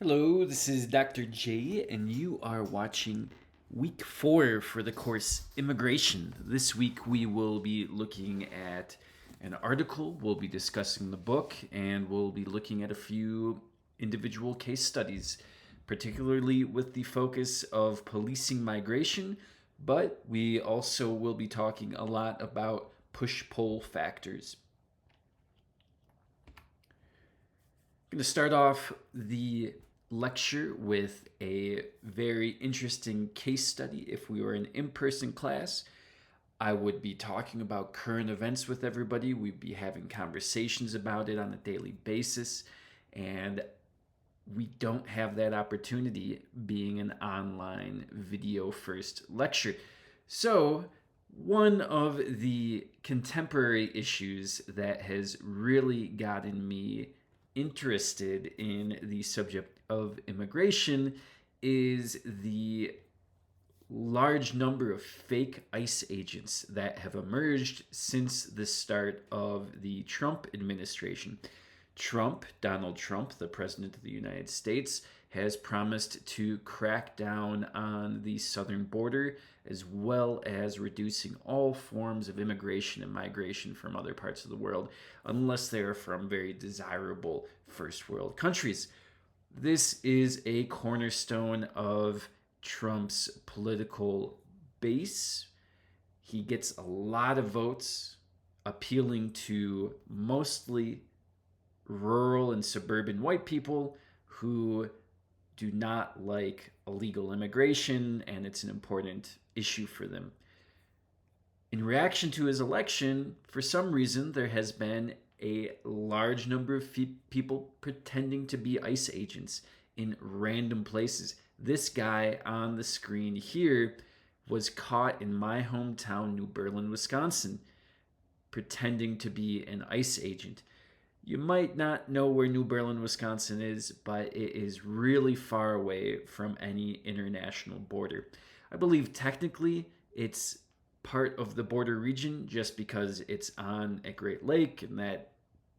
Hello, this is Dr. J, and you are watching week 4 for the course Immigration. This week we will be looking at an article, we'll be discussing the book, and we'll be looking at a few individual case studies, particularly with the focus of policing migration, but we also will be talking a lot about push pull factors. I'm going to start off the lecture with a very interesting case study. If we were an in person class, I would be talking about current events with everybody. We'd be having conversations about it on a daily basis. And we don't have that opportunity being an online video first lecture. So, one of the contemporary issues that has really gotten me interested in the subject of immigration is the large number of fake ICE agents that have emerged since the start of the Trump administration. Donald Trump, the President of the United States, has promised to crack down on the southern border as well as reducing all forms of immigration and migration from other parts of the world unless they are from very desirable first world countries. This is a cornerstone of Trump's political base. He gets a lot of votes appealing to mostly rural and suburban white people who do not like illegal immigration, and it's an important issue for them. In reaction to his election, for some reason, there has been a large number of people pretending to be ICE agents in random places. This guy on the screen here was caught in my hometown, New Berlin, Wisconsin, pretending to be an ICE agent. You might not know where New Berlin, Wisconsin is, but it is really far away from any international border. I believe technically it's part of the border region just because it's on a Great Lake and that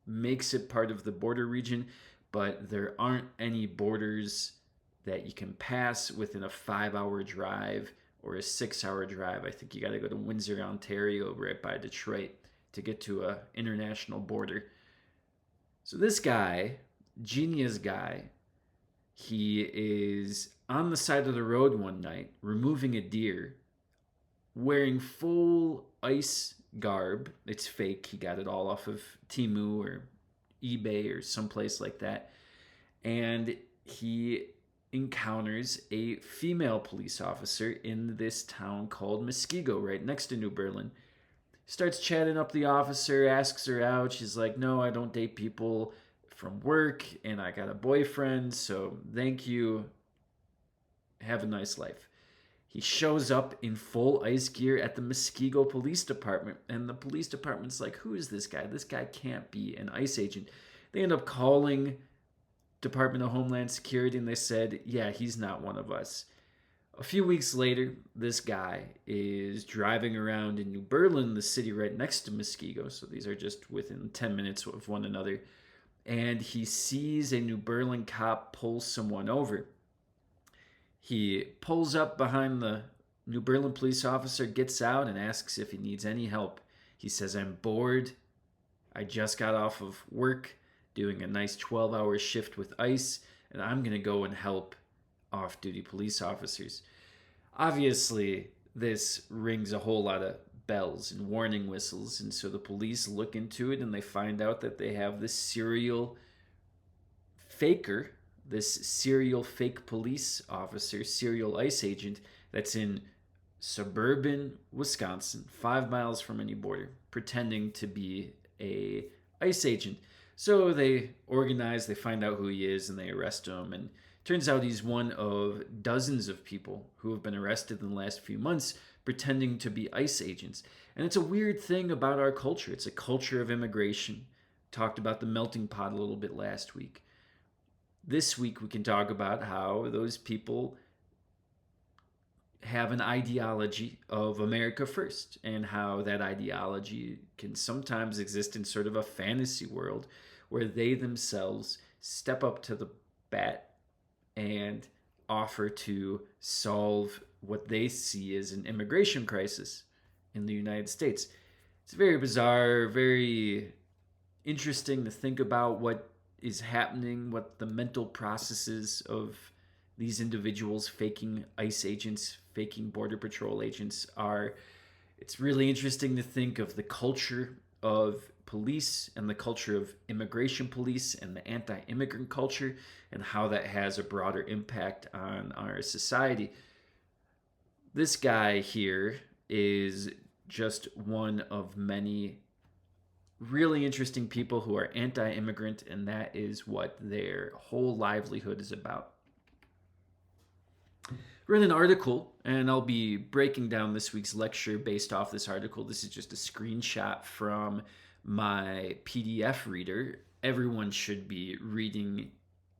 makes it part of the border region, but there aren't any borders that you can pass within a 5 hour drive or a 6 hour drive. I think you got to go to Windsor, Ontario, right by Detroit to get to a international border. So this guy, genius guy, he is on the side of the road one night removing a deer, wearing full ICE garb. It's fake. He got it all off of Temu or eBay or someplace like that. And he encounters a female police officer in this town called Muskego, right next to New Berlin. Starts chatting up the officer, asks her out. She's like, "No, I don't date people from work, and I got a boyfriend, so thank you. Have a nice life." He shows up in full ICE gear at the Muskego Police Department, and the police department's like, "Who is this guy? This guy can't be an ICE agent." They end up calling Department of Homeland Security, and they said, "Yeah, he's not one of us." A few weeks later, this guy is driving around in New Berlin, the city right next to Muskego, so these are just within 10 minutes of one another, and he sees a New Berlin cop pull someone over. He pulls up behind the New Berlin police officer, gets out, and asks if he needs any help. He says, "I'm bored. I just got off of work doing a nice 12-hour shift with ICE, and I'm going to go and help off duty police officers." Obviously, this rings a whole lot of bells and warning whistles, and so the police look into it and they find out that they have this serial faker, this serial fake police officer, serial ICE agent that's in suburban Wisconsin, 5 miles from any border, pretending to be a ICE agent. So they organize, they find out who he is, and they arrest him. And turns out he's one of dozens of people who have been arrested in the last few months pretending to be ICE agents. And it's a weird thing about our culture. It's a culture of immigration. Talked about the melting pot a little bit last week. This week we can talk about how those people have an ideology of America first and how that ideology can sometimes exist in sort of a fantasy world where they themselves step up to the bat and offer to solve what they see as an immigration crisis in the United States. It's very bizarre, very interesting to think about what is happening, what the mental processes of these individuals faking ICE agents, faking Border Patrol agents are. It's really interesting to think of the culture of police and the culture of immigration police and the anti immigrant culture and how that has a broader impact on our society. This guy here is just one of many really interesting people who are anti immigrant, and that is what their whole livelihood is about. Read an article, and I'll be breaking down this week's lecture based off this article. This is just a screenshot from my PDF reader. Everyone should be reading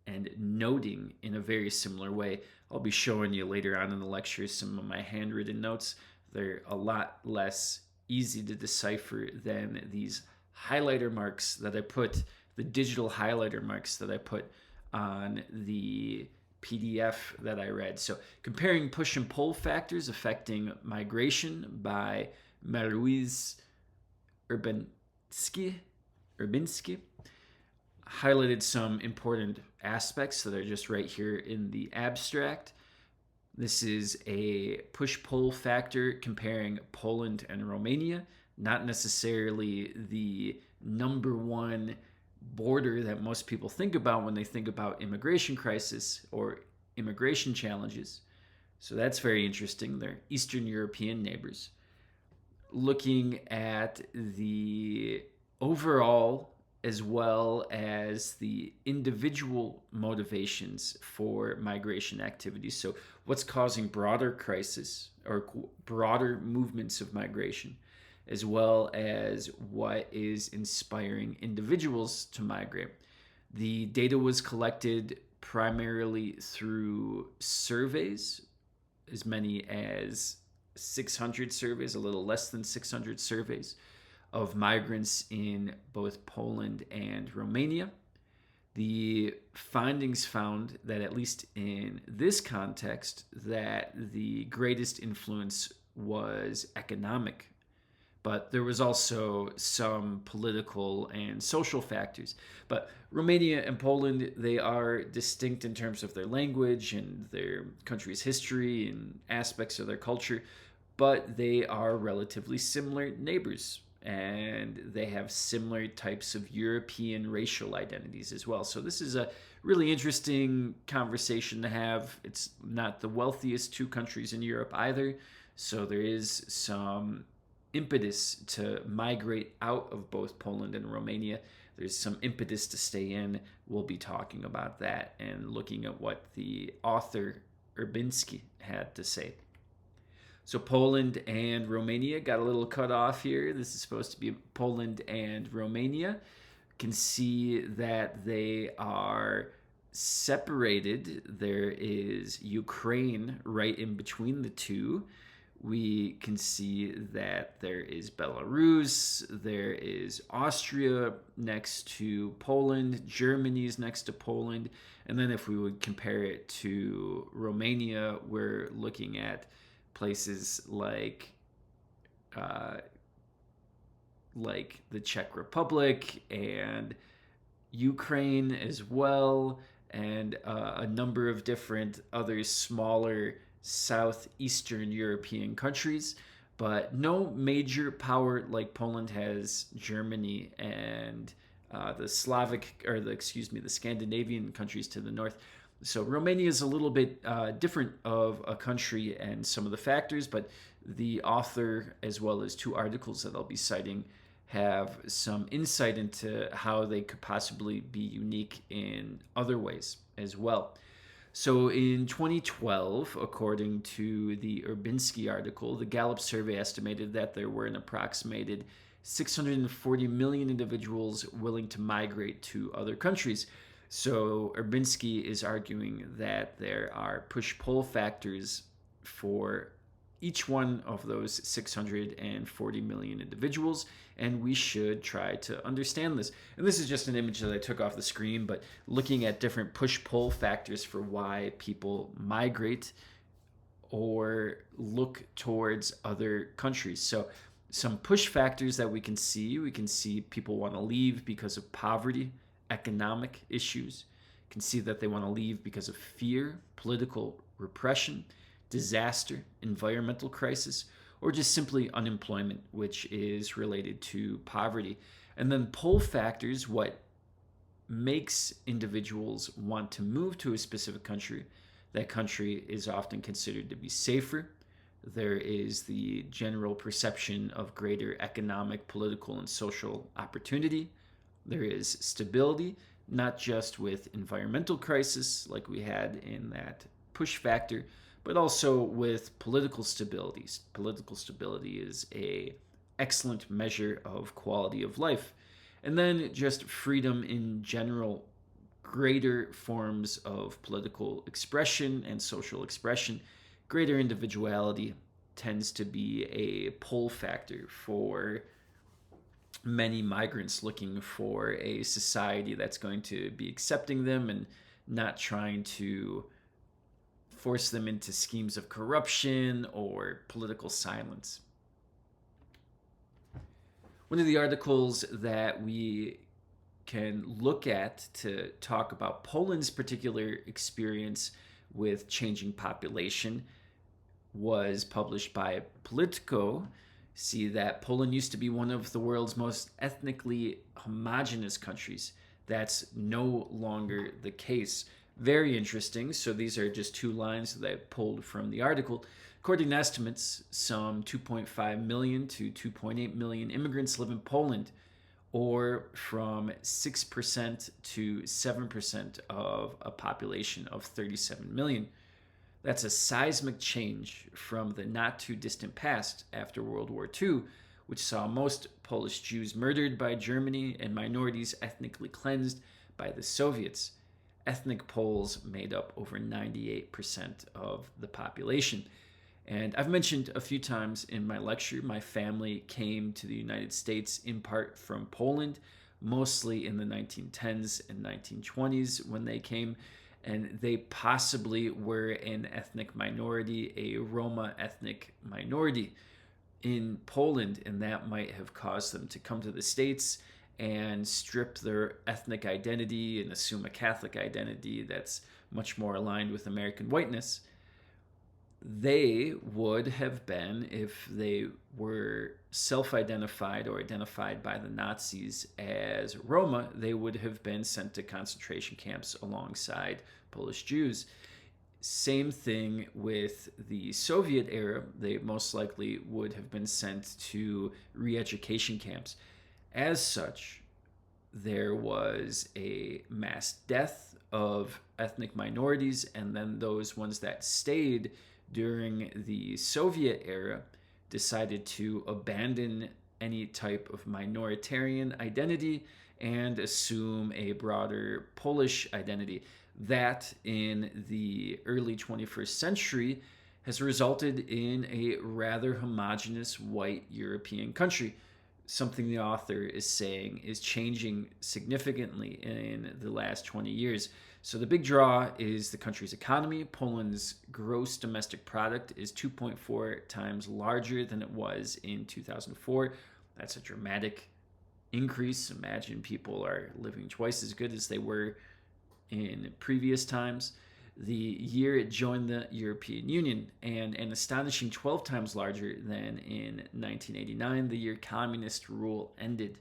and noting in a very similar way. I'll be showing you later on in the lecture some of my handwritten notes. They're a lot less easy to decipher than these highlighter marks that I put, the digital highlighter marks that I put on the PDF that I read. So, comparing push and pull factors affecting migration by Maruiz Urbinsky highlighted some important aspects that are just right here in the abstract. This is a push-pull factor comparing Poland and Romania, not necessarily the number one border that most people think about when they think about immigration crisis or immigration challenges. So that's very interesting. They're Eastern European neighbors. Looking at the overall as well as the individual motivations for migration activities. So what's causing broader crisis or broader movements of migration, as well as what is inspiring individuals to migrate. The data was collected primarily through surveys, as many as 600 surveys, a little less than 600 surveys of migrants in both Poland and Romania. The findings found that, at least in this context, that the greatest influence was economic, but there was also some political and social factors. But Romania and Poland, they are distinct in terms of their language and their country's history and aspects of their culture, but they are relatively similar neighbors, and they have similar types of European racial identities as well. So this is a really interesting conversation to have. It's not the wealthiest two countries in Europe either, so there is some impetus to migrate out of both Poland and Romania. There's some impetus to stay in. We'll be talking about that and looking at what the author Urbinsky had to say. So Poland and Romania got a little cut off here. This is supposed to be Poland and Romania. You can see that they are separated. There is Ukraine right in between the two. We can see that there is Belarus, there is Austria next to Poland, Germany is next to Poland, and then if we would compare it to Romania, we're looking at places like the Czech Republic and Ukraine as well, and a number of different other smaller southeastern European countries, but no major power like Poland has Germany and the Scandinavian countries to the north. So Romania is a little bit different of a country and some of the factors, but the author, as well as two articles that I'll be citing, have some insight into how they could possibly be unique in other ways as well. So in 2012, according to the Urbinsky article, the Gallup survey estimated that there were an approximated 640 million individuals willing to migrate to other countries. So Urbinsky is arguing that there are push-pull factors for each one of those 640 million individuals, and we should try to understand this. And this is just an image that I took off the screen, but looking at different push-pull factors for why people migrate or look towards other countries. So some push factors that we can see people want to leave because of poverty, economic issues. You can see that they want to leave because of fear, political repression, disaster, environmental crisis, or just simply unemployment, which is related to poverty. And then pull factors, what makes individuals want to move to a specific country. That country is often considered to be safer. There is the general perception of greater economic, political, and social opportunity. There is stability, not just with environmental crisis like we had in that push factor, but also with political stability. Political stability is an excellent measure of quality of life. And then just freedom in general, greater forms of political expression and social expression, greater individuality tends to be a pull factor for many migrants looking for a society that's going to be accepting them and not trying to force them into schemes of corruption or political silence. One of the articles that we can look at to talk about Poland's particular experience with changing population was published by Politico. See that Poland used to be one of the world's most ethnically homogenous countries. That's no longer the case. Very interesting. So these are just two lines that I pulled from the article. According to estimates, some 2.5 million to 2.8 million immigrants live in Poland, or from 6% to 7% of a population of 37 million. That's a seismic change from the not too distant past after World War II, which saw most Polish Jews murdered by Germany and minorities ethnically cleansed by the Soviets. Ethnic Poles made up over 98% of the population. And I've mentioned a few times in my lecture, my family came to the United States in part from Poland, mostly in the 1910s and 1920s when they came. And they possibly were an ethnic minority, a Roma ethnic minority in Poland, and that might have caused them to come to the States and strip their ethnic identity and assume a Catholic identity that's much more aligned with American whiteness. They would have been, if they were self-identified or identified by the Nazis as Roma, they would have been sent to concentration camps alongside Polish Jews. Same thing with the Soviet era. They most likely would have been sent to re-education camps. As such, there was a mass death of ethnic minorities, and then those ones that stayed during the Soviet era decided to abandon any type of minoritarian identity and assume a broader Polish identity. That, in the early 21st century, has resulted in a rather homogenous white European country. Something the author is saying is changing significantly in the last 20 years. So the big draw is the country's economy. Poland's gross domestic product is 2.4 times larger than it was in 2004. That's a dramatic increase. Imagine people are living twice as good as they were in previous times. The year it joined the European Union, and an astonishing 12 times larger than in 1989, the year communist rule ended.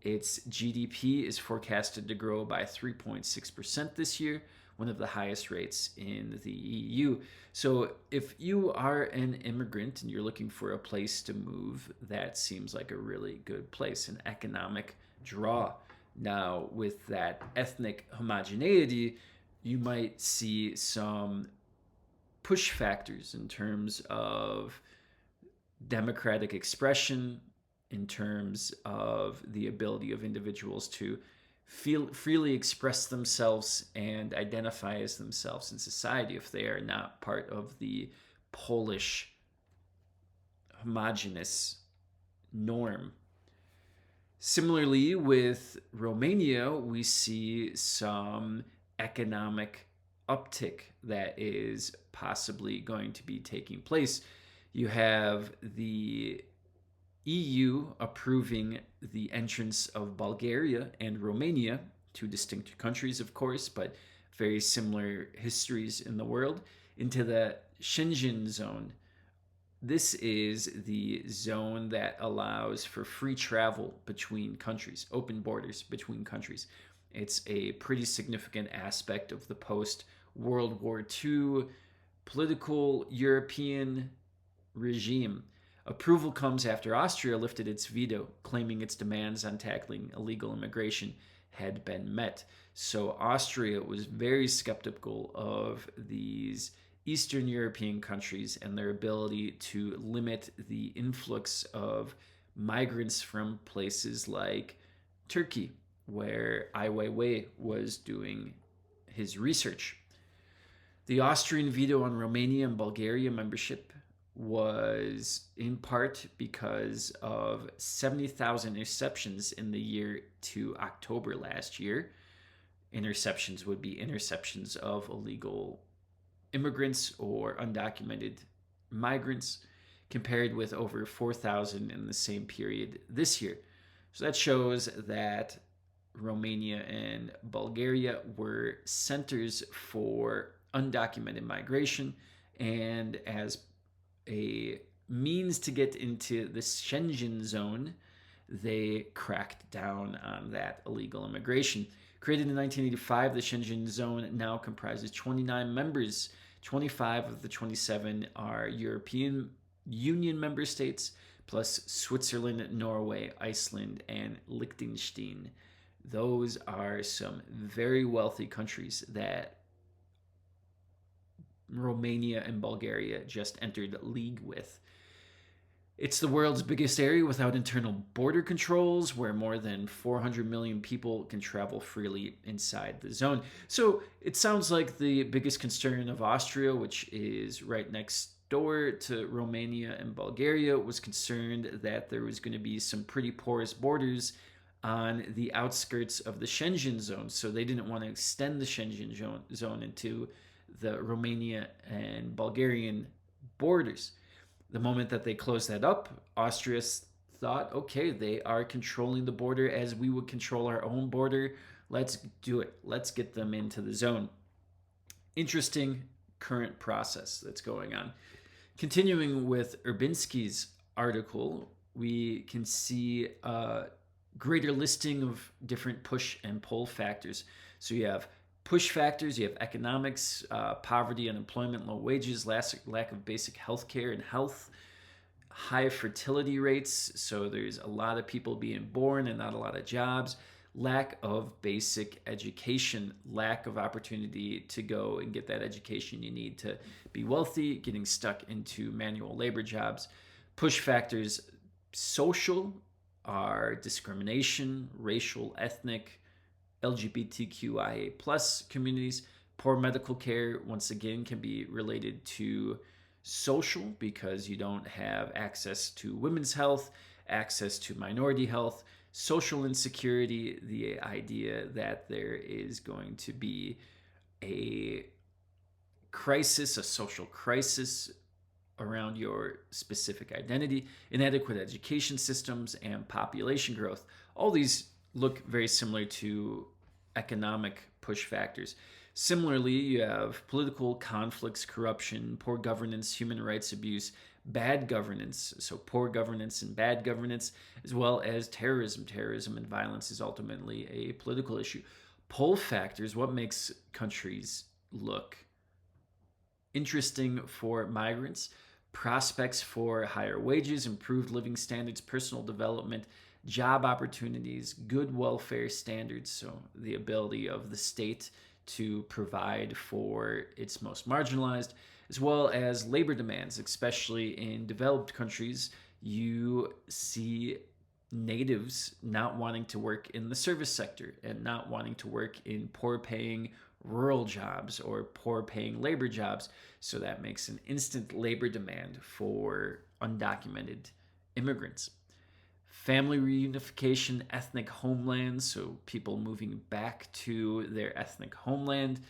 Its GDP is forecasted to grow by 3.6% this year, one of the highest rates in the EU. So if you are an immigrant and you're looking for a place to move, that seems like a really good place, an economic draw. Now, with that ethnic homogeneity, you might see some push factors in terms of democratic expression, in terms of the ability of individuals to freely express themselves and identify as themselves in society if they are not part of the Polish homogeneous norm. Similarly, with Romania, we see some economic uptick that is possibly going to be taking place. You have the EU approving the entrance of Bulgaria and Romania, two distinct countries, of course, but very similar histories in the world, into the Schengen zone. This is the zone that allows for free travel between countries, open borders between countries. It's a pretty significant aspect of the post World War II political European regime. Approval comes after Austria lifted its veto, claiming its demands on tackling illegal immigration had been met. So Austria was very skeptical of these Eastern European countries and their ability to limit the influx of migrants from places like Turkey, where Ai Weiwei was doing his research. The Austrian veto on Romania and Bulgaria membership was in part because of 70,000 interceptions in the year to October last year. Interceptions would be interceptions of illegal immigrants or undocumented migrants, compared with over 4,000 in the same period this year. So that shows that Romania and Bulgaria were centers for undocumented migration, and as a means to get into the Schengen zone, they cracked down on that illegal immigration. Created in 1985, the Schengen zone now comprises 29 members. 25 of the 27 are European Union member states, plus Switzerland, Norway, Iceland, and Liechtenstein. Those are some very wealthy countries that Romania and Bulgaria just entered league with. It's the world's biggest area without internal border controls, where more than 400 million people can travel freely inside the zone. So it sounds like the biggest concern of Austria, which is right next door to Romania and Bulgaria, was concerned that there was going to be some pretty porous borders on the outskirts of the Schengen zone. So they didn't want to extend the Schengen zone into the Romania and Bulgarian borders. The moment that they closed that up, Austria thought, okay, they are controlling the border as we would control our own border. Let's do it. Let's get them into the zone. Interesting current process that's going on. Continuing with Urbinsky's article, we can see a greater listing of different push and pull factors. So you have push factors, you have economics, poverty, unemployment, low wages, lack of basic health care and health, high fertility rates, so there's a lot of people being born and not a lot of jobs, lack of basic education, lack of opportunity to go and get that education you need to be wealthy, getting stuck into manual labor jobs. Push factors, social, are discrimination, racial, ethnic, LGBTQIA plus communities. Poor medical care, once again, can be related to social because you don't have access to women's health, access to minority health. Social insecurity, the idea that there is going to be a crisis, a social crisis around your specific identity. Inadequate education systems and population growth. All these look very similar to economic push factors. Similarly, you have political conflicts, corruption, poor governance, human rights abuse, bad governance, so poor governance and bad governance, as well as terrorism. Terrorism and violence is ultimately a political issue. Pull factors, what makes countries look interesting for migrants? Prospects for higher wages, improved living standards, personal development, job opportunities, good welfare standards, so the ability of the state to provide for its most marginalized, as well as labor demands, especially in developed countries. You see natives not wanting to work in the service sector and not wanting to work in poor paying rural jobs or poor paying labor jobs. So that makes an instant labor demand for undocumented immigrants. Family reunification, ethnic homelands, so people moving back to their ethnic homeland,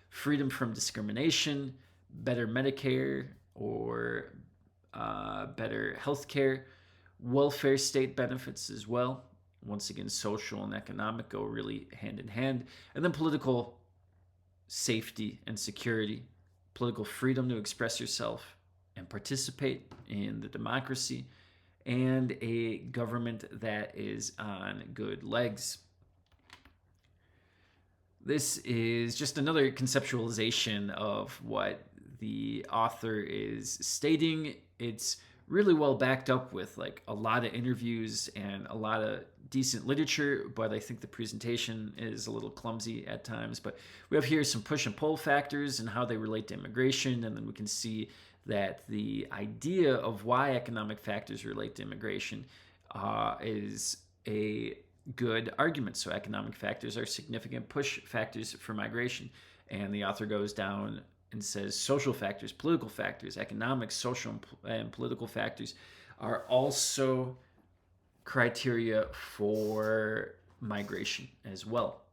freedom from discrimination, better Medicare or better healthcare, welfare state benefits as well. Once again, social and economic go really hand in hand. And then political safety and security, political freedom to express yourself and participate in the democracy, and a government that is on good legs. This is just another conceptualization of what the author is stating. It's really well backed up with like a lot of interviews and a lot of decent literature, but I think the presentation is a little clumsy at times. But we have here some push and pull factors and how they relate to immigration, and then we can see that the idea of why economic factors relate to immigration is a good argument. So economic factors are significant push factors for migration. And the author goes down and says social factors, political factors, economic, social, and political factors are also criteria for migration as well.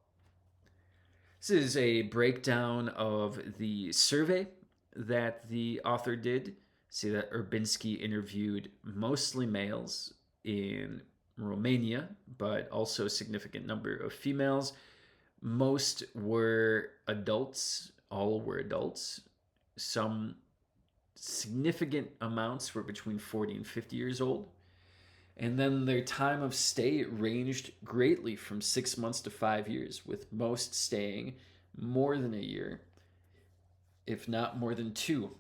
This is a breakdown of the survey that the author did. See that Urbinsky interviewed mostly males in Romania, but also a significant number of females. Most were adults, all were adults. Some significant amounts were between 40 and 50 years old. And then their time of stay ranged greatly from 6 months to 5 years, with most staying more than a year, if not more than 2.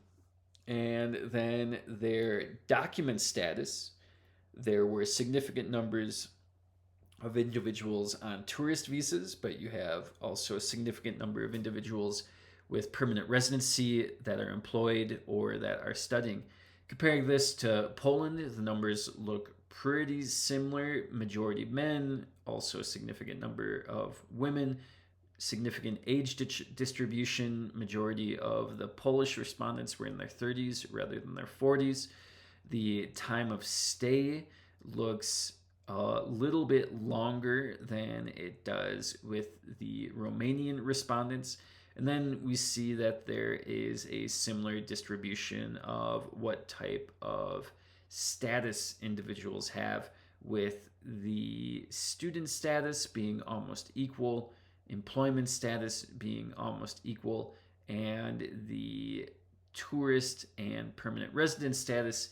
And then their document status, there were significant numbers of individuals on tourist visas, but you have also a significant number of individuals with permanent residency that are employed or that are studying. Comparing this to Poland, the numbers look pretty similar. Majority men, also a significant number of women, significant age distribution. Majority of the Polish respondents were in their 30s rather than their 40s. The time of stay looks a little bit longer than it does with the Romanian respondents. And then we see that there is a similar distribution of what type of status individuals have, with the student status being almost equal, employment status being almost equal, and the tourist and permanent resident status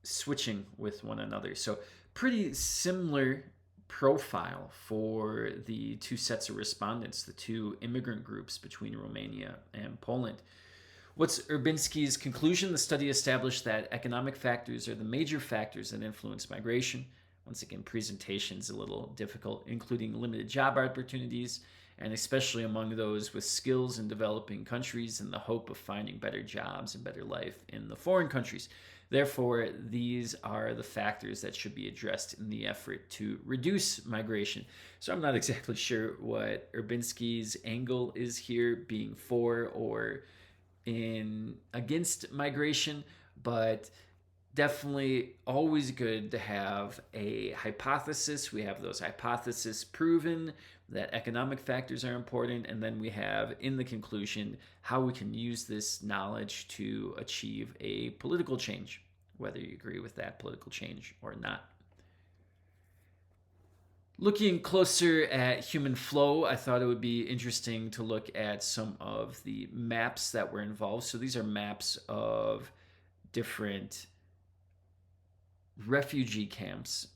switching with one another. So pretty similar profile for the two sets of respondents, the two immigrant groups between Romania and Poland. What's Urbinsky's conclusion? The study established that economic factors are the major factors that influence migration. Once again, presentation's a little difficult, including limited job opportunities, and especially among those with skills in developing countries in the hope of finding better jobs and better life in the foreign countries. Therefore, these are the factors that should be addressed in the effort to reduce migration. So I'm not exactly sure what Urbinsky's angle is here, being for or against migration, but definitely always good to have a hypothesis. We have those hypotheses proven that economic factors are important, and then we have in the conclusion how we can use this knowledge to achieve a political change, whether you agree with that political change or not. Looking closer at human flow, I thought it would be interesting to look at some of the maps that were involved. So these are maps of different refugee camps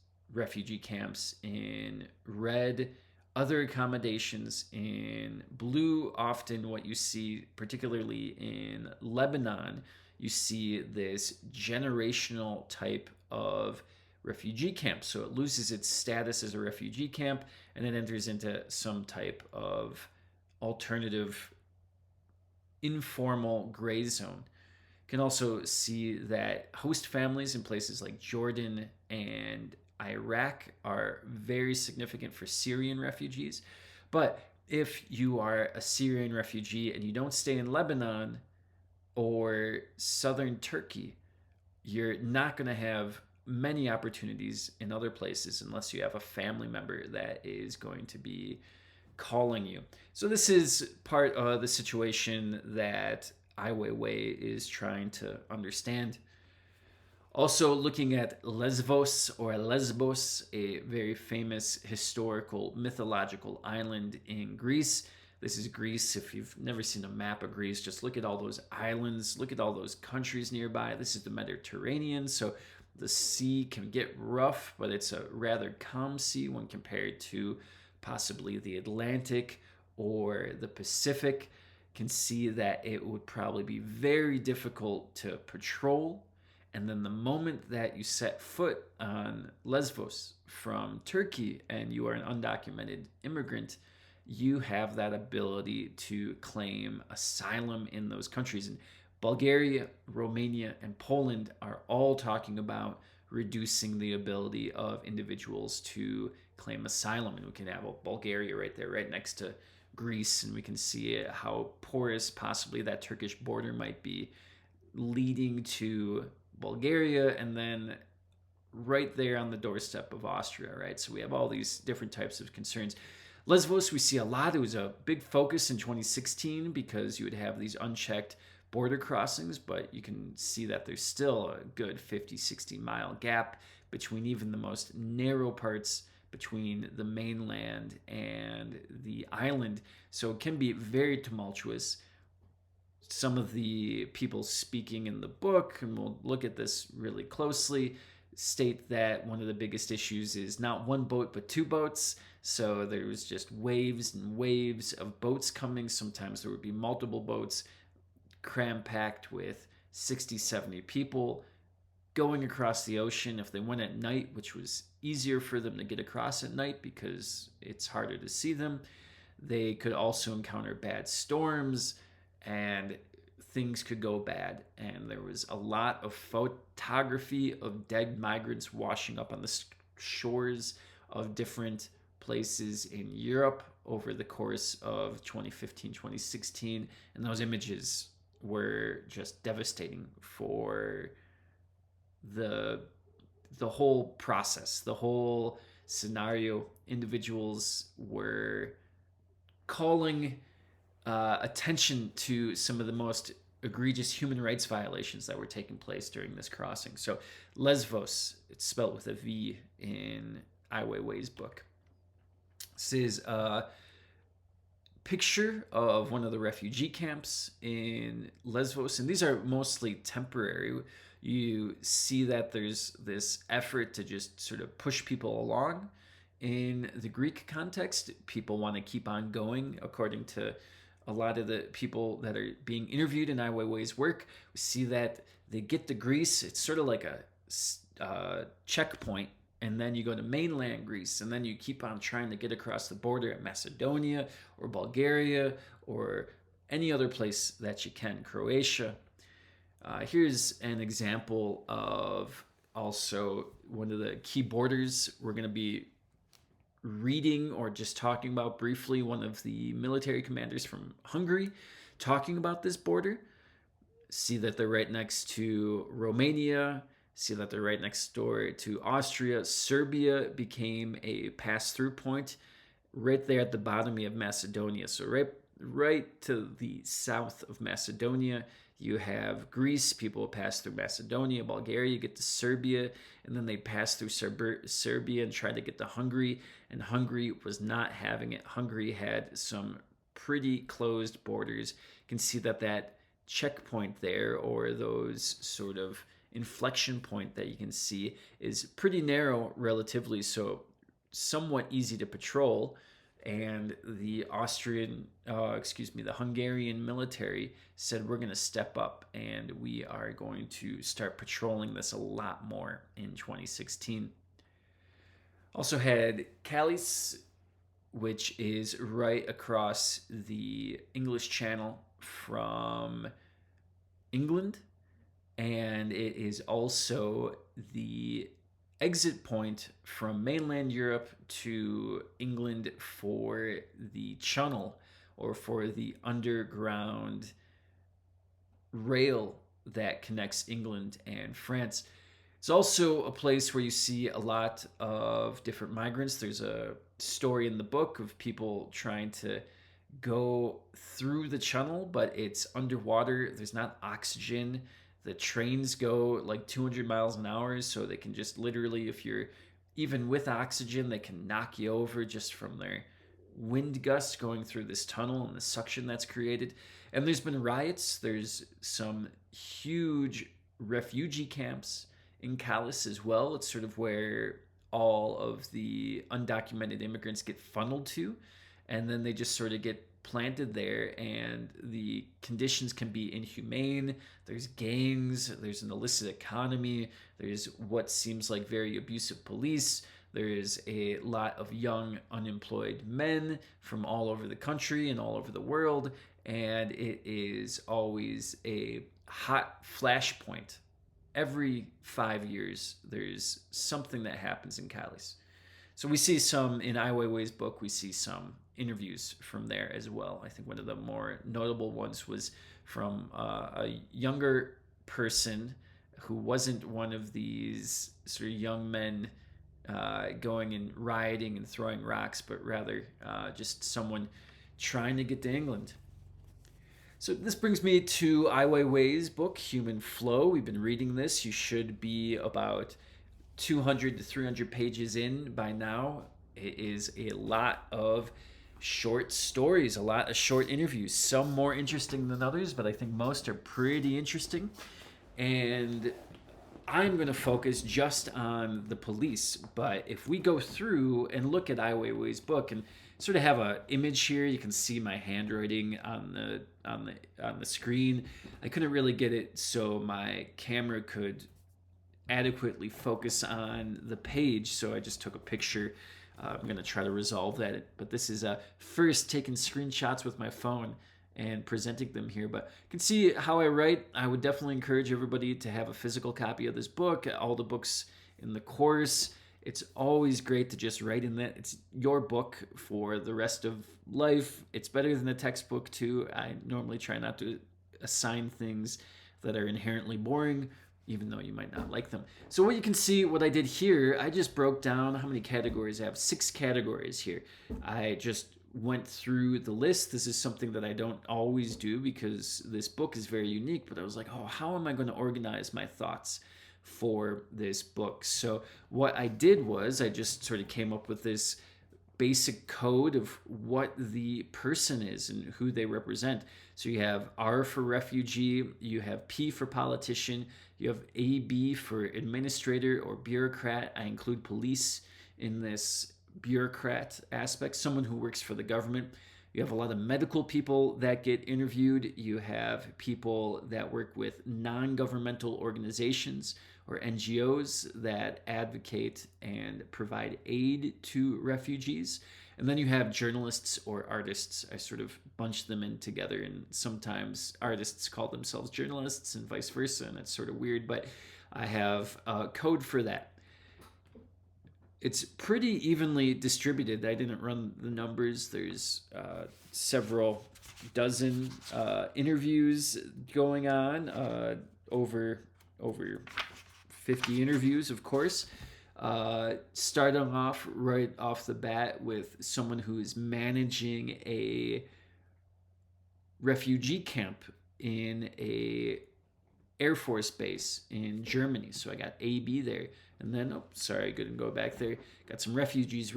in red, other accommodations in blue. Often what you see, particularly in Lebanon, you see this generational type of refugee camp. So it loses its status as a refugee camp and it enters into some type of alternative informal gray zone. You can also see that host families in places like Jordan and Iraq are very significant for Syrian refugees. But if you are a Syrian refugee and you don't stay in Lebanon or southern Turkey, you're not going to have many opportunities in other places unless you have a family member that is going to be calling you. So this is part of the situation that Ai Weiwei is trying to understand. Also, looking at Lesvos or Lesbos, a very famous historical mythological island in Greece. This is Greece. If you've never seen a map of Greece, just look at all those islands, look at all those countries nearby. This is the Mediterranean, so the sea can get rough, but it's a rather calm sea when compared to possibly the Atlantic or the Pacific. Can see that it would probably be very difficult to patrol. And then the moment that you set foot on Lesvos from Turkey and you are an undocumented immigrant, you have that ability to claim asylum in those countries. And Bulgaria, Romania, and Poland are all talking about reducing the ability of individuals to claim asylum. And we can have Bulgaria right there, right next to Greece, and we can see how porous possibly that Turkish border might be, leading to Bulgaria, and then right there on the doorstep of Austria, right? So we have all these different types of concerns. Lesvos, we see a lot. It was a big focus in 2016 because you would have these unchecked border crossings, but you can see that there's still a good 50, 60-mile gap between even the most narrow parts between the mainland and the island. So it can be very tumultuous. Some of the people speaking in the book, and we'll look at this really closely, state that one of the biggest issues is not one boat but two boats. So there was just waves and waves of boats coming. Sometimes there would be multiple boats cram-packed with 60, 70 people going across the ocean. If they went at night, which was easier for them to get across at night because it's harder to see them, they could also encounter bad storms, and things could go bad. And there was a lot of photography of dead migrants washing up on the shores of different places in Europe over the course of 2015, 2016. And those images were just devastating for the whole process, the whole scenario. Individuals were calling attention to some of the most egregious human rights violations that were taking place during this crossing. So Lesvos, it's spelled with a V in Ai Weiwei's book. This is a picture of one of the refugee camps in Lesvos, and these are mostly temporary. You see that there's this effort to just sort of push people along. In the Greek context, people want to keep on going. According to a lot of the people that are being interviewed in Ai Weiwei's work, we see that they get to Greece. It's sort of like a checkpoint, and then you go to mainland Greece, and then you keep on trying to get across the border at Macedonia or Bulgaria or any other place that you can, Croatia. Here's an example of also one of the key borders we're going to be reading or just talking about briefly. One of the military commanders from Hungary talking about this border. See that they're right next to Romania. See that they're right next door to Austria. Serbia became a pass-through point. Right there at the bottom, you have Macedonia. So right to the south of Macedonia, you have Greece. People pass through Macedonia, Bulgaria, get to Serbia, and then they pass through Serbia and try to get to Hungary, and Hungary was not having it. Hungary had some pretty closed borders. You can see that checkpoint there, or those sort of inflection point that you can see, is pretty narrow relatively, so somewhat easy to patrol. And the Hungarian military said, we're going to step up and we are going to start patrolling this a lot more in 2016. Also had Calais, which is right across the English Channel from England, and it is also the exit point from mainland Europe to England for the Channel, or for the underground rail that connects England and France. It's also a place where you see a lot of different migrants. There's a story in the book of people trying to go through the channel, but it's underwater. There's not oxygen. The trains go like 200 miles an hour, so they can just literally, if you're even with oxygen, they can knock you over just from their wind gusts going through this tunnel and the suction that's created. And there's been riots. There's some huge refugee camps in Calais as well. It's sort of where all of the undocumented immigrants get funneled to, and then they just sort of get planted there, and the conditions can be inhumane. There's gangs, there's an illicit economy, there's what seems like very abusive police. There is a lot of young unemployed men from all over the country and all over the world, and it is always a hot flashpoint. Every 5 years, there's something that happens in Calais. So we see some in Ai Weiwei's book, we see some interviews from there as well. I think one of the more notable ones was from a younger person who wasn't one of these sort of young men going and rioting and throwing rocks, but rather just someone trying to get to England. So this brings me to Ai Weiwei's book, Human Flow. We've been reading this. You should be about 200 to 300 pages in by now. It is a lot of short stories, a lot of short interviews, some more interesting than others, but I think most are pretty interesting. And I'm going to focus just on the police. But if we go through and look at Ai Weiwei's book and sort of have an image here, you can see my handwriting on the screen. I couldn't really get it so my camera could adequately focus on the page, so I just took a picture. I'm going to try to resolve that, but this is first taking screenshots with my phone and presenting them here. But you can see how I write. I would definitely encourage everybody to have a physical copy of this book, all the books in the course. It's always great to just write in that. It's your book for the rest of life. It's better than a textbook too. I normally try not to assign things that are inherently boring, even though you might not like them. So what you can see, what I did here, I just broke down how many categories I have. 6 categories here. I just went through the list. This is something that I don't always do because this book is very unique, but I was like, oh, how am I going to organize my thoughts for this book? So what I did was I just sort of came up with this basic code of what the person is and who they represent. So you have R for refugee, you have P for politician, you have AB for administrator or bureaucrat. I include police in this bureaucrat aspect, someone who works for the government. You have a lot of medical people that get interviewed. You have people that work with non-governmental organizations or NGOs that advocate and provide aid to refugees. And then you have journalists or artists. I sort of bunch them in together, and sometimes artists call themselves journalists and vice versa, and it's sort of weird, but I have a code for that. It's pretty evenly distributed. I didn't run the numbers. There's several dozen interviews going on, over 50 interviews, of course. Starting off right off the bat with someone who is managing a refugee camp in a Air Force base in Germany. So I got AB there. And then, oh, sorry, I couldn't go back there. Got some refugees.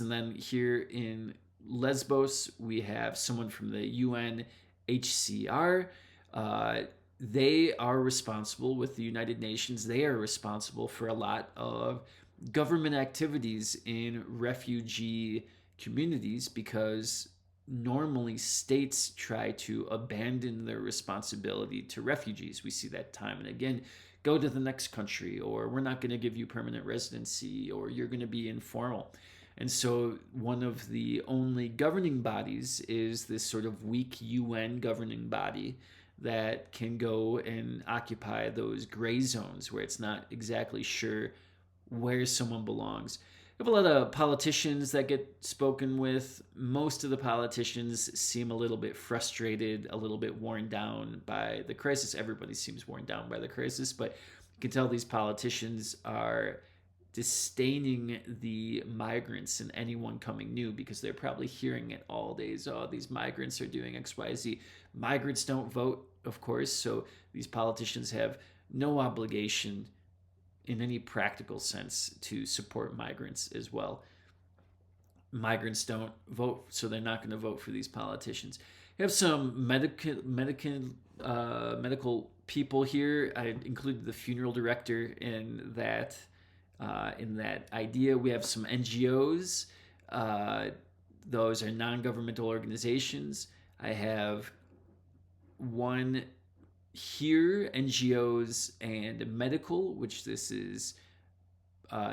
And then here in Lesbos, we have someone from the UNHCR. They are responsible with the United Nations. They are responsible for a lot of government activities in refugee communities because normally states try to abandon their responsibility to refugees. We see that time and again. Go to the next country, or we're not going to give you permanent residency, or you're going to be informal. And so one of the only governing bodies is this sort of weak UN governing body that can go and occupy those gray zones where it's not exactly sure where someone belongs. have a lot of politicians that get spoken with. Most of the politicians seem a little bit frustrated, a little bit worn down by the crisis. Everybody seems worn down by the crisis, but you can tell these politicians are disdaining the migrants and anyone coming new because they're probably hearing it all days. Oh, these migrants are doing XYZ. Migrants don't vote, of course, so these politicians have no obligation in any practical sense to support migrants as well. Migrants don't vote, so they're not going to vote for these politicians. You have some medical people here. I included the funeral director in that idea. We have some NGOs. Those are non-governmental organizations. I have one here, NGOs and medical, which this is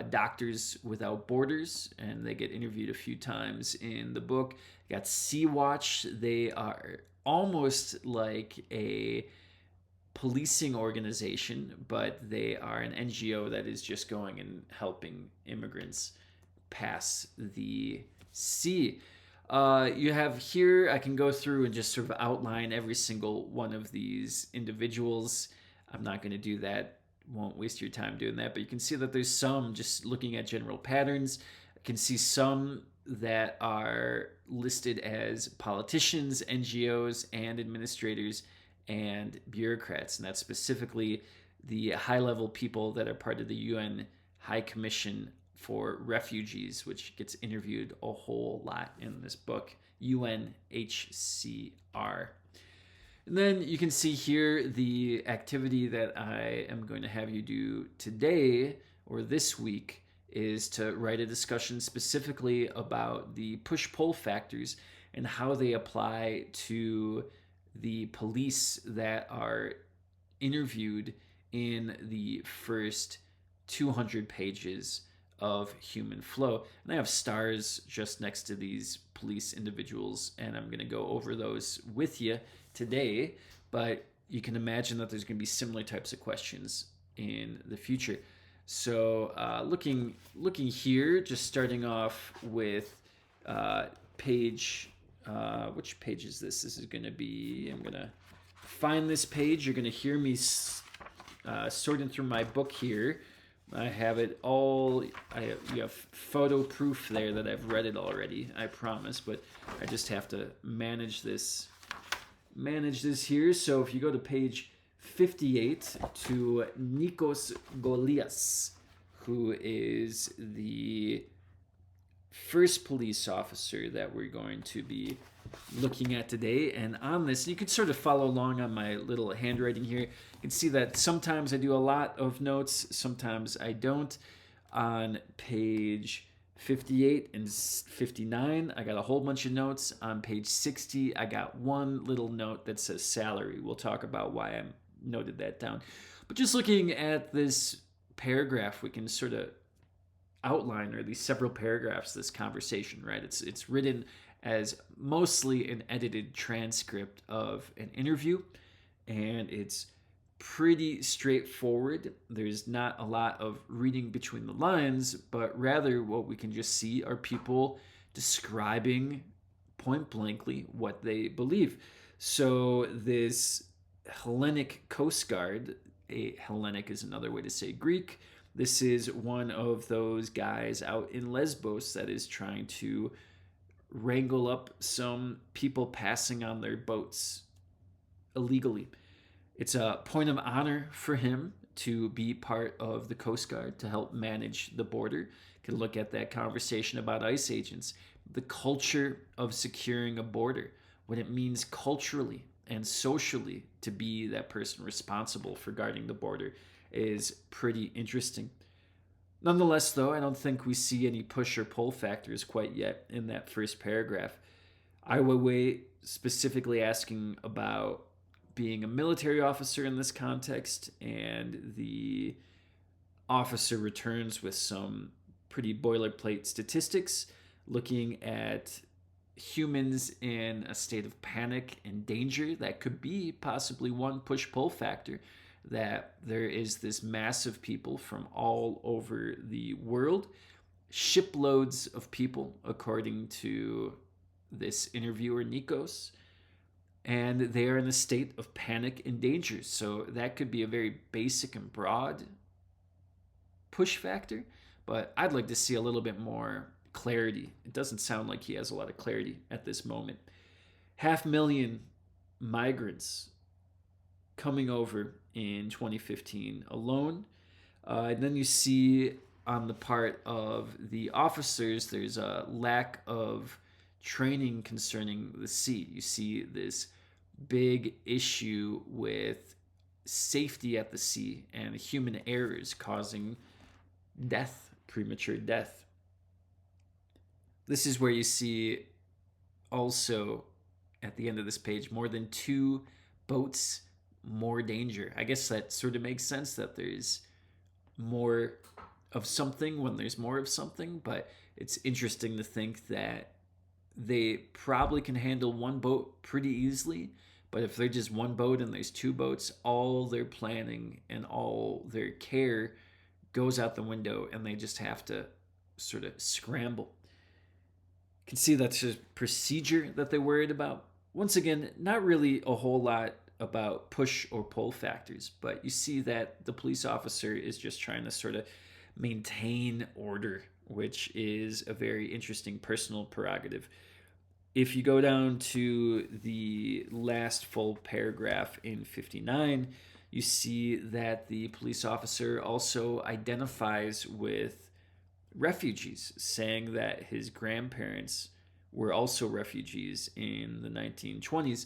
Doctors Without Borders, and they get interviewed a few times in the book. You got Sea-Watch. They are almost like a policing organization, but they are an NGO that is just going and helping immigrants pass the sea. You have here, I can go through and just sort of outline every single one of these individuals. I'm not going to do that. Won't waste your time doing that. But you can see that there's some, just looking at general patterns, I can see some that are listed as politicians, NGOs, and administrators and bureaucrats. And that's specifically the high-level people that are part of the UN High Commission for Refugees, which gets interviewed a whole lot in this book, UNHCR. And then you can see here the activity that I am going to have you do today or this week is to write a discussion specifically about the push-pull factors and how they apply to the police that are interviewed in the first 200 pages of Human Flow. And I have stars just next to these police individuals, and I'm going to go over those with you today. But you can imagine that there's going to be similar types of questions in the future. So looking here, just starting off with page, which page is this? This is going to be, I'm going to find this page. You're going to hear me sorting through my book here. I have it all. You have photo proof there that I've read it already, I promise, but I just have to manage this here. So if you go to page 58 to Nikos Golias, who is the first police officer that we're going to be looking at today. And on this, you can sort of follow along on my little handwriting here. You can see that sometimes I do a lot of notes, sometimes I don't. On page 58 and 59, I got a whole bunch of notes. On page 60, I got one little note that says salary. We'll talk about why I noted that down. But just looking at this paragraph, we can sort of outline, or these several paragraphs, this conversation, right? It's written as mostly an edited transcript of an interview, and it's pretty straightforward. There's not a lot of reading between the lines, but rather what we can just see are people describing point blankly what they believe. So this Hellenic Coast Guard, Hellenic is another way to say Greek. This is one of those guys out in Lesbos that is trying to wrangle up some people passing on their boats illegally. It's a point of honor for him to be part of the Coast Guard to help manage the border. You can look at that conversation about ICE agents, the culture of securing a border, what it means culturally and socially to be that person responsible for guarding the border is pretty interesting. Nonetheless, though, I don't think we see any push or pull factors quite yet in that first paragraph. Ai Weiwei specifically asking about being a military officer in this context, and the officer returns with some pretty boilerplate statistics looking at humans in a state of panic and danger. That could be possibly one push-pull factor, that there is this mass of people from all over the world shiploads of people, according to this interviewer, Nikos, and they are in a state of panic and danger. So that could be a very basic and broad push factor, but I'd like to see a little bit more clarity. It doesn't sound like he has a lot of clarity at this moment. 500,000 migrants coming over in 2015 alone. And then you see on the part of the officers, there's a lack of training concerning the sea. You see this big issue with safety at the sea and human errors causing death, premature death. This is where you see also at the end of this page more than 2 boats, more danger. I guess that sort of makes sense that there's more of something when there's more of something, but it's interesting to think that they probably can handle 1 boat pretty easily, but if they're just 1 boat and there's 2 boats, all their planning and all their care goes out the window and they just have to sort of scramble. You can see that's a procedure that they're worried about. Once again, not really a whole lot about push or pull factors, but you see that the police officer is just trying to sort of maintain order, which is a very interesting personal prerogative. If you go down to the last full paragraph in 59, you see that the police officer also identifies with refugees, saying that his grandparents were also refugees in the 1920s.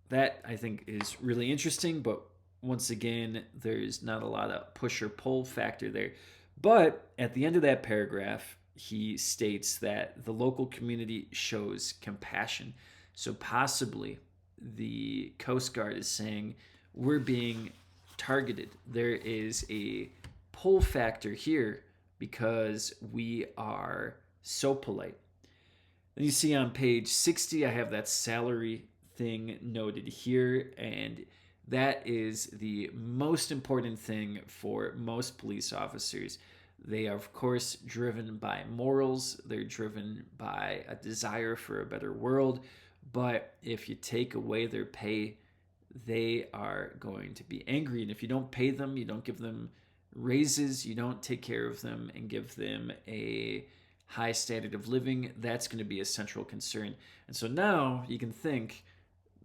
That, I think, is really interesting, but once again, there's not a lot of push or pull factor there. But at the end of that paragraph, he states that the local community shows compassion. So possibly the Coast Guard is saying we're being targeted. There is a pull factor here because we are so polite. Then you see on page 60, I have that salary thing noted here, and that is the most important thing for most police officers. They are, of course, driven by morals. They're driven by a desire for a better world. But if you take away their pay, they are going to be angry. And if you don't pay them, you don't give them raises, you don't take care of them and give them a high standard of living, that's going to be a central concern. And so now you can think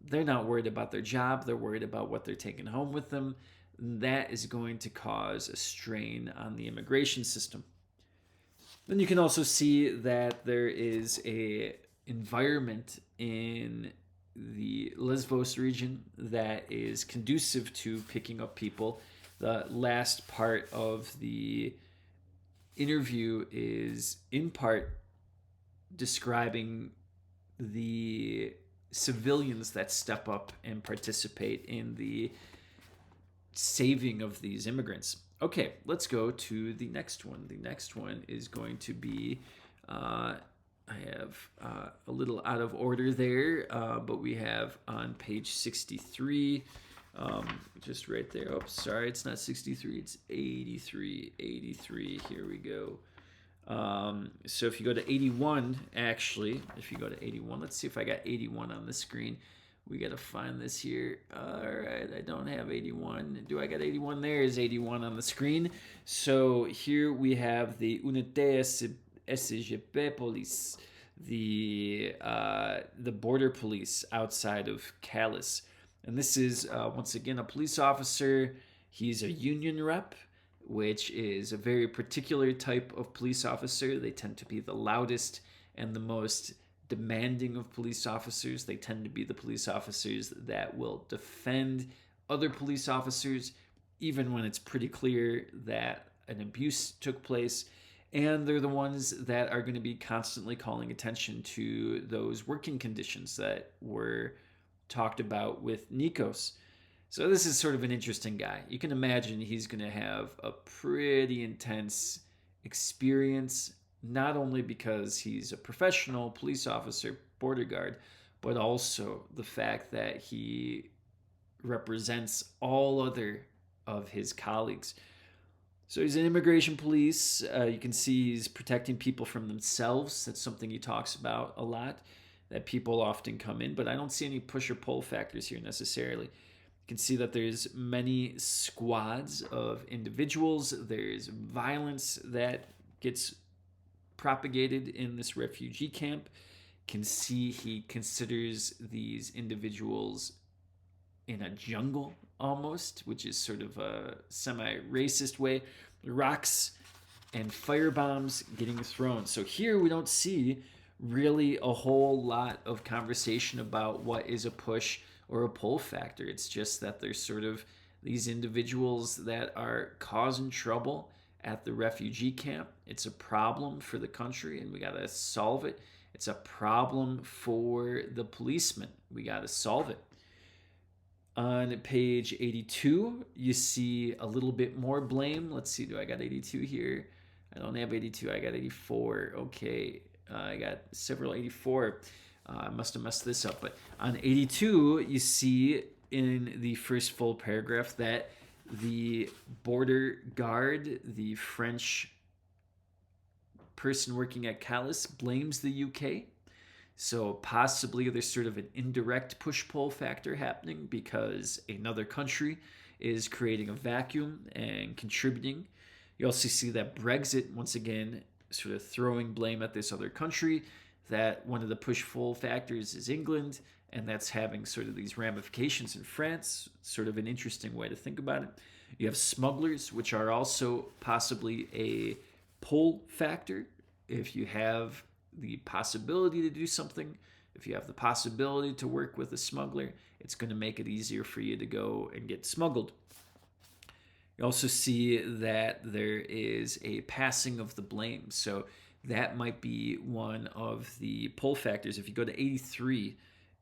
they're not worried about their job. They're worried about what they're taking home with them. That is going to cause a strain on the immigration system. Then you can also see that there is a environment in the Lesbos region that is conducive to picking up people. The last part of the interview is in part describing the civilians that step up and participate in the saving of these immigrants. Okay, let's go to the next one. The next one is going to be, I have a little out of order there, but we have on page 63, just right there. Oh, sorry, it's not 63, it's 83. 83, here we go. So if you go to 81, actually, if you go to 81, let's see if I got 81 on the screen. We got to find this here. All right, I don't have 81. Do I got 81? There is 81 on the screen. So here we have the Unité SGP Police, the border police outside of Calais. And this is, once again, a police officer. He's a union rep, which is a very particular type of police officer. They tend to be the loudest and the most demanding of police officers. They tend to be the police officers that will defend other police officers, even when it's pretty clear that an abuse took place. And they're the ones that are going to be constantly calling attention to those working conditions that were talked about with Nikos. So this is sort of an interesting guy. You can imagine he's going to have a pretty intense experience, not only because he's a professional police officer, border guard, but also the fact that he represents all other of his colleagues. So he's in immigration police. You can see he's protecting people from themselves. That's something he talks about a lot, that people often come in, but I don't see any push or pull factors here necessarily. You can see that there's many squads of individuals. There's violence that gets propagated in this refugee camp. Can see he considers these individuals in a jungle almost, which is sort of a semi-racist way. Rocks and firebombs getting thrown. So here we don't see really a whole lot of conversation about what is a push or a pull factor. It's just that there's sort of these individuals that are causing trouble at the refugee camp. It's a problem for the country and we got to solve it. It's a problem for the policemen. We got to solve it. On page 82, you see a little bit more blame. Let's see, do I got 82 here? I don't have 82, I got 84. Okay, I got several 84. I must have messed this up. But on 82, you see in the first full paragraph that the border guard, the French person working at Calais, blames the UK. So possibly there's sort of an indirect push-pull factor happening because another country is creating a vacuum and contributing. You also see that Brexit, once again, sort of throwing blame at this other country, that one of the push-pull factors is England, and that's having sort of these ramifications in France, sort of an interesting way to think about it. You have smugglers, which are also possibly a pull factor. If you have the possibility to do something, if you have the possibility to work with a smuggler, it's going to make it easier for you to go and get smuggled. You also see that there is a passing of the blame. So that might be one of the pull factors. If you go to 83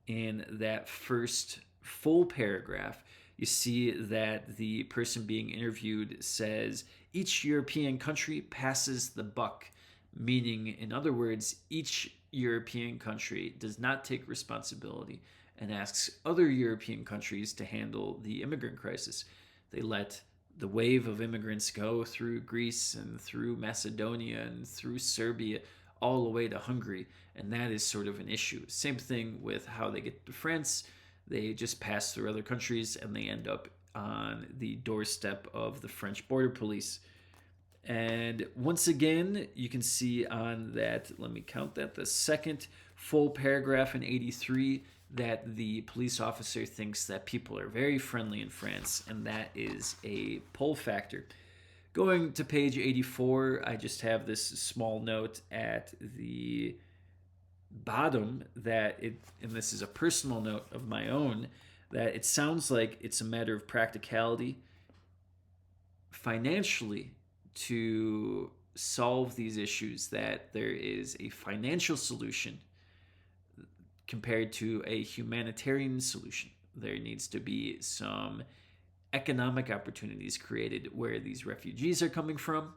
in that first full paragraph, you see that the person being interviewed says, each European country passes the buck. Meaning, in other words, each European country does not take responsibility and asks other European countries to handle the immigrant crisis. They let the wave of immigrants go through Greece and through Macedonia and through Serbia all the way to Hungary, and that is sort of an issue. Same thing with how they get to France. They just pass through other countries and they end up on the doorstep of the French border police. And once again, you can see on that, let me count that, the second full paragraph in 83, that the police officer thinks that people are very friendly in France, and that is a pull factor. Going to page 84, I just have this small note at the bottom that it, and this is a personal note of my own, that it sounds like it's a matter of practicality financially to solve these issues, that there is a financial solution compared to a humanitarian solution. There needs to be some economic opportunities created where these refugees are coming from,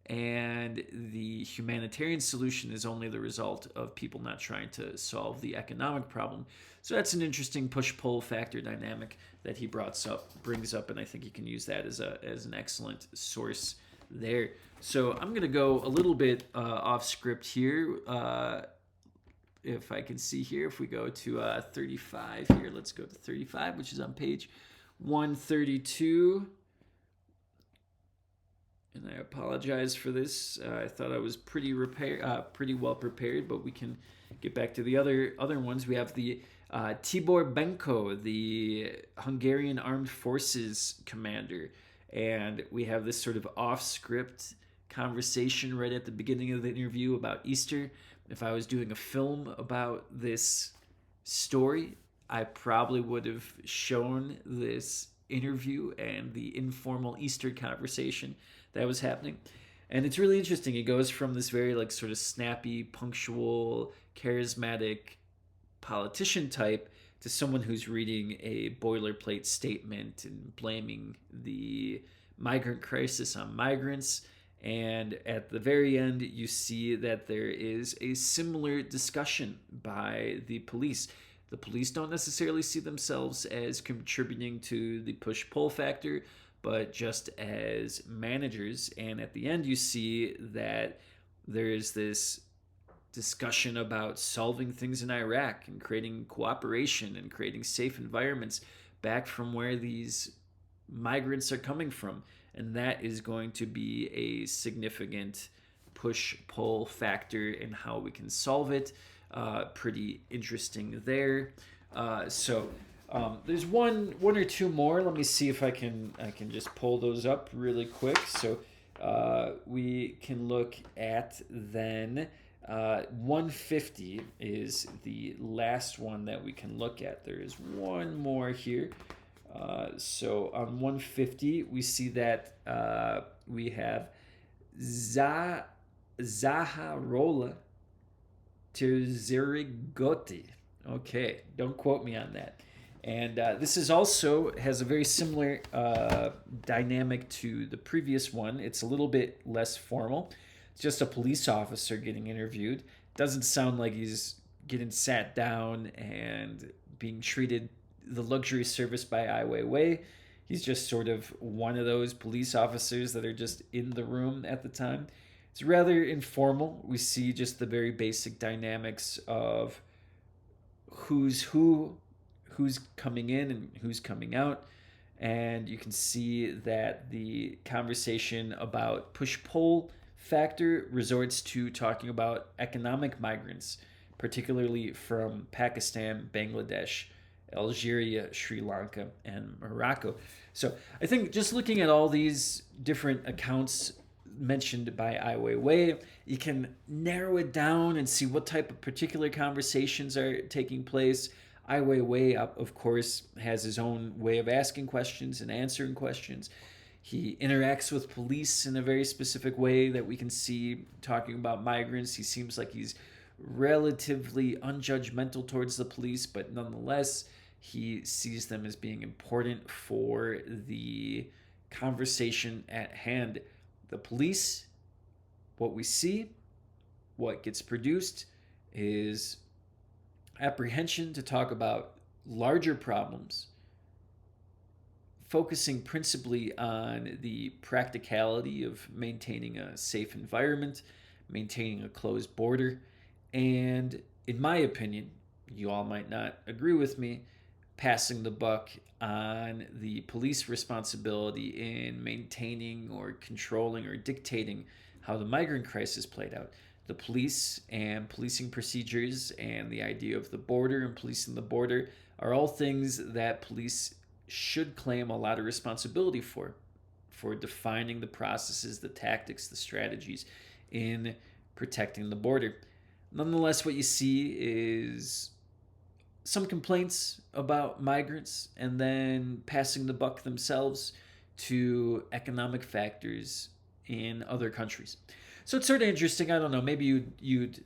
and the humanitarian solution is only the result of people not trying to solve the economic problem. So that's an interesting push-pull factor dynamic that he brings up, and I think you can use that as an excellent source there. So I'm going to go a little bit off script here. If I can see here, if we go to 35 here, let's go to 35, which is on page 132. And I apologize for this. I thought I was pretty well prepared, but we can get back to the other ones. We have the Tibor Benko, the Hungarian Armed Forces commander. And we have this sort of off-script conversation right at the beginning of the interview about Easter. If I was doing a film about this story, I probably would have shown this interview and the informal Easter conversation that was happening. And it's really interesting. It goes from this very like sort of snappy, punctual, charismatic politician type to someone who's reading a boilerplate statement and blaming the migrant crisis on migrants. And at the very end, you see that there is a similar discussion by the police. The police don't necessarily see themselves as contributing to the push-pull factor, but just as managers. And at the end, you see that there is this discussion about solving things in Iraq and creating cooperation and creating safe environments back from where these migrants are coming from. And that is going to be a significant push pull factor in how we can solve it. Pretty interesting there. There's one or two more. Let me see if I can just pull those up really quick. So we can look at then 150 is the last one that we can look at. There is one more here. So on 150, we see that we have Zaharola Terzerigotti. Okay, don't quote me on that. And this is also has a very similar dynamic to the previous one. It's a little bit less formal. It's just a police officer getting interviewed. Doesn't sound like he's getting sat down and being treated the luxury service by Ai Weiwei. He's just sort of one of those police officers that are just in the room at the time. It's rather informal. We see just the very basic dynamics of who's coming in and who's coming out. And you can see that the conversation about push-pull factor resorts to talking about economic migrants, particularly from Pakistan, Bangladesh, Algeria, Sri Lanka, and Morocco. So I think just looking at all these different accounts mentioned by Ai Weiwei, you can narrow it down and see what type of particular conversations are taking place. Ai Weiwei, of course, has his own way of asking questions and answering questions. He interacts with police in a very specific way that we can see talking about migrants. He seems like he's relatively unjudgmental towards the police, but nonetheless, he sees them as being important for the conversation at hand. The police, what we see, what gets produced is apprehension to talk about larger problems, focusing principally on the practicality of maintaining a safe environment, maintaining a closed border, and in my opinion, you all might not agree with me, passing the buck on the police responsibility in maintaining or controlling or dictating how the migrant crisis played out. The police and policing procedures and the idea of the border and policing the border are all things that police should claim a lot of responsibility for defining the processes, the tactics, the strategies in protecting the border. Nonetheless, what you see is some complaints about migrants and then passing the buck themselves to economic factors in other countries. So it's sort of interesting. I don't know. Maybe you'd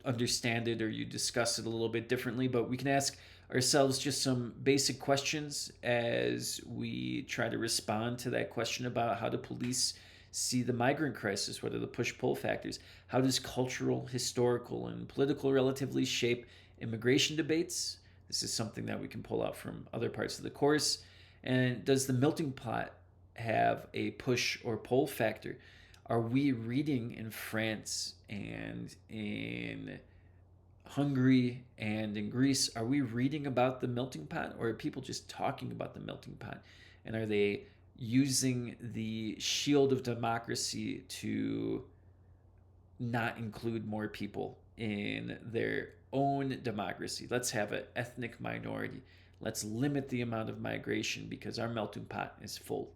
understand it or you discuss it a little bit differently, but we can ask ourselves just some basic questions as we try to respond to that question about how do police see the migrant crisis? What are the push-pull factors? How does cultural, historical, and political relatively shape immigration debates? This is something that we can pull out from other parts of the course. And does the melting pot have a push or pull factor? Are we reading in France and in Hungary and in Greece, are we reading about the melting pot, or are people just talking about the melting pot? And are they using the shield of democracy to not include more people in their own democracy? Let's have an ethnic minority. Let's limit the amount of migration because our melting pot is full.